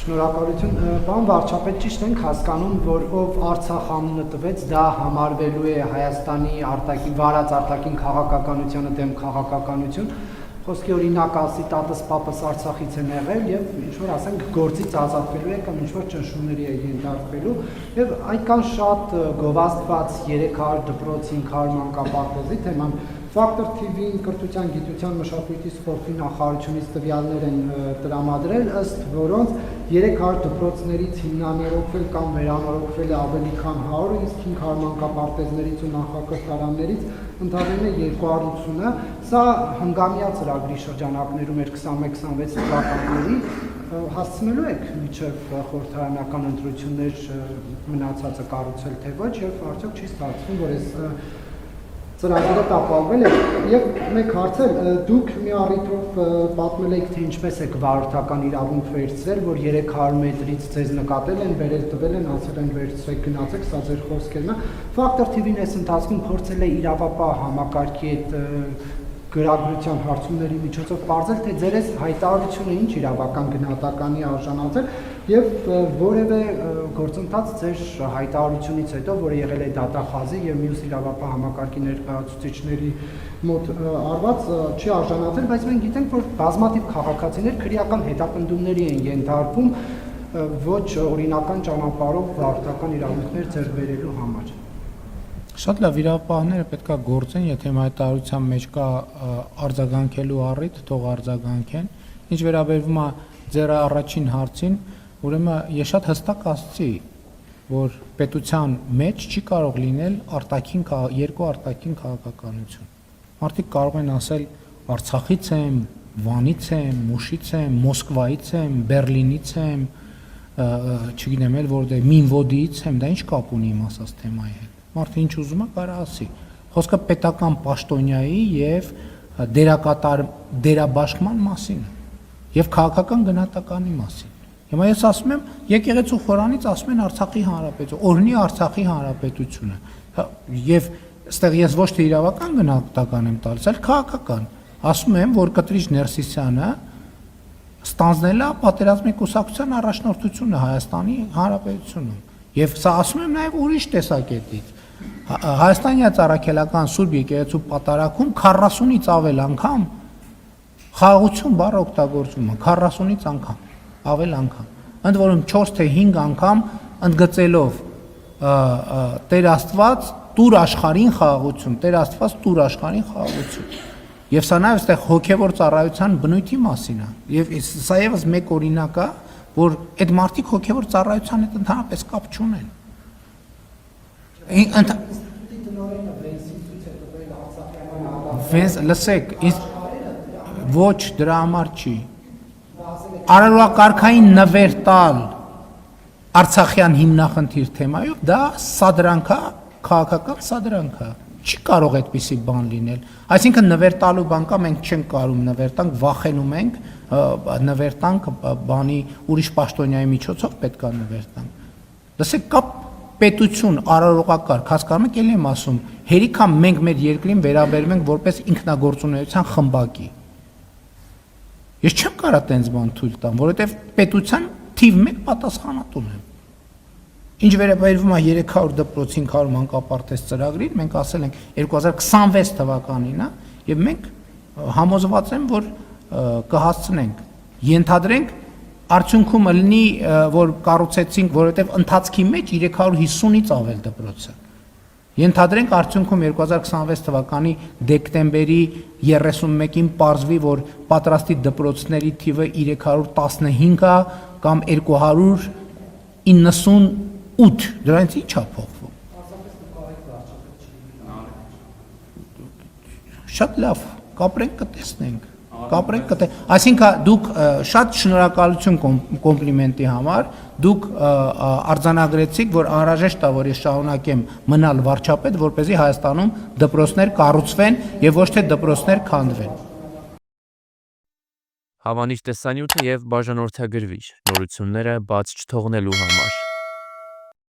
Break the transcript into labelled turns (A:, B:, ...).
A: Շնորհակալություն, պարոն վարչապետ, ճիշտ ենք հասկանում, որ ով Արցախ անունը տվեց, դա համարվելու է Հայաստանի վարած արտաքին քաղաքականությանը դեմ քաղաքականություն։ Խոսքի օրինակ ասի տատս պապս Արցախից են եղել եւ ինչ-որ ասենք գործից ազատվելու է կամ ինչ-որ ճնշումների է ենթարկվելու եւ այդքան շատ գովազդված 300 դպրոց 500 մանկապարտեզի թեման Factor TV-ին կրթության, գիտության, մշակույթի, սպորտի նախարարությունից տվյալներ են տրամադրել, ըստ որոնց 300 դպրոցներից հիմնանորոգվել կամ վերանորոգվել է ավելի քան 100, իսկ 500 մանկապարտեզներից ու նախակրթարաններից ընդհանրապես 280-ը, սա հնգամյա ծրագրի շրջանակներում էր 21-26 թվականների, հասցնելու եք մինչև խորհրդարանական ընտրություններ մնացածը կառուցել թե ոչ, եւ արդյոք չի ստացվում, որ այս ծրագիրը տապալվել է եւ մեկ հարց էլ դուք մի առիթով պատմել եք թե ինչպես եք վարորդական իրավունք վերցրել, որ 300 մետրից ձեզ նկատել են, բերել տվել են, ասել են վերցրեք գնացեք, սա ձեր խոսքերն է։ Factor TV-ն այս ընթացքում փորձել է իրավապահ համակարգի այդ գրագրության հարցումների միջոցով պարզել, թե ձեր այս հայտարարությունը ինչ իրավական գնահատականի արժանացել եւ որևէ գործընթաց ձեր հայտարարությունից հետո, որը եղել է դատախազի եւ մյուս իրավապահ համակարգի ներկայացուցիչների մոտ արված չի արժանացել, բայց մենք գիտենք, որ բազմաթիվ քաղաքացիներ քրեական հետապնդումների են ենթարկվում ոչ օրինական ճանապարհով վարորդական իրավունքներ ձեռք բերելու համար։
B: Շատ լավ, իրավապահները պետք է գործեն, եթե հայտարարության մեջ կա արձագանքելու առիթ, թող արձագանքեն։ Ինչ վերաբերվում է ձեր առաջին հարցին, ուրեմն ես շատ հստակ ասացի, որ պետության մեջ չի կարող լինել երկու արտաքին քաղաքականություն։ Մարդիկ կարող են ասել Արցախից եմ, Վանից եմ, Մուշից եմ, Մոսկվայից եմ, Բերլինից եմ, չգիտեմ էլ որտեղ Մինվոդիից եմ, դա ինչ կապ ունի իմ ասած թեմայի հետ։ Մարդը ինչ ուզում է կարող ասի։ Խոսքը պետական պաշտոնյայի եւ դերաբաշխման մասին եւ քաղաքական գնահատականի մասին։ Հիմա ես ասում եմ, եկեղեցու խորանից ասում են Արցախի հանրապետություն, օրհնի Արցախի հանրապետությունը։ Եվ այստեղ ես ոչ թե իրավական գնահատական եմ տալիս, այլ քաղաքական։ Ասում եմ, որ Կտրիչ Ներսիսյանը ստանձնել է պատերազմի կուսակցության առաջնորդությունը Հայաստանի հանրապետությունում։ Եվ սա ասում եմ նաեւ ուրիշ տեսակետից։ Հայաստանյան Առաքելական Սուրբ եկեղեցու պատարագում 40-ից ավել անգամ խաղաղություն բառը օգտագործում է, 40-ից անգամ, ավել անգամ։ Ընդ որում 4 թե 5 անգամ ընդգծելով Տեր Աստված տուր աշխարհին խաղաղություն, Տեր Աստված տուր աշխարհին խաղաղություն։ Եվ սա նաև այստեղ հոգևոր ծառայության բնույթի մասին է։ Եվ սա եւս մեկ օրինակ է, որ այդ մարդիկ հոգևոր ծառայության հետ ընդհանրապես կապ չունեն։ Լսեք, ոչ դրա համար չի։ Արարողակարգային նվեր տալ Արցախյան հիմնախնդիր թեմայով, դա սադրանք է, քաղաքական սադրանք է։ Չի կարող այդպիսի բան լինել։ Այսինքն նվեր տալու բան կա, մենք չենք կարող նվեր տանք, վախենում ենք նվեր տանք բանի ուրիշ պաշտոնյայի միջոցով պետք է նվեր տանք։ Լսեք, կա պետություն, արարողակարգ, հասկանում եք, ելի եմ ասում, հերիքա մենք մեր երկրին վերաբերում ենք որպես ինքնագործունեության խմբակի։ Ես չեմ կարող տենց բան թույլ տամ, որովհետև պետության թիվ 1 պատասխանատուն եմ։ Ինչ վերաբերվում է 300 դպրոց 500 մանկապարտեզ ծրագրին, մենք ասել ենք 2026 թվականին է, եւ մենք համոզված եմ, որ կհասցնենք, ենթադրենք արդյունքում լինի, որ կառուցեցինք, որովհետև ընթացքի մեջ 350-ից ավել դպրոց է։ Ենթադրենք արդյունքում 2026 թվականի դեկտեմբերի 31-ին պարզվի, որ պատրաստի դպրոցների թիվը 315 է կամ 298, դրանից ի՞նչ է փոխվում։ Շատ լավ, կապրենք կտեսնենք։ Այսինքն դուք շատ շնորհակալություն կոմպլիմենտի համար, դուք արձանագրեցիք, որ անհրաժեշտ է, որ ես շարունակեմ մնալ վարչապետ, որպեսզի Հայաստանում դպրոցներ կառուցվեն եւ ոչ թե դպրոցներ քանդվեն։
C: Հավանիչ տեսանյութը եւ բաժանորդագրվիչ նորությունները բաց չթողնելու համար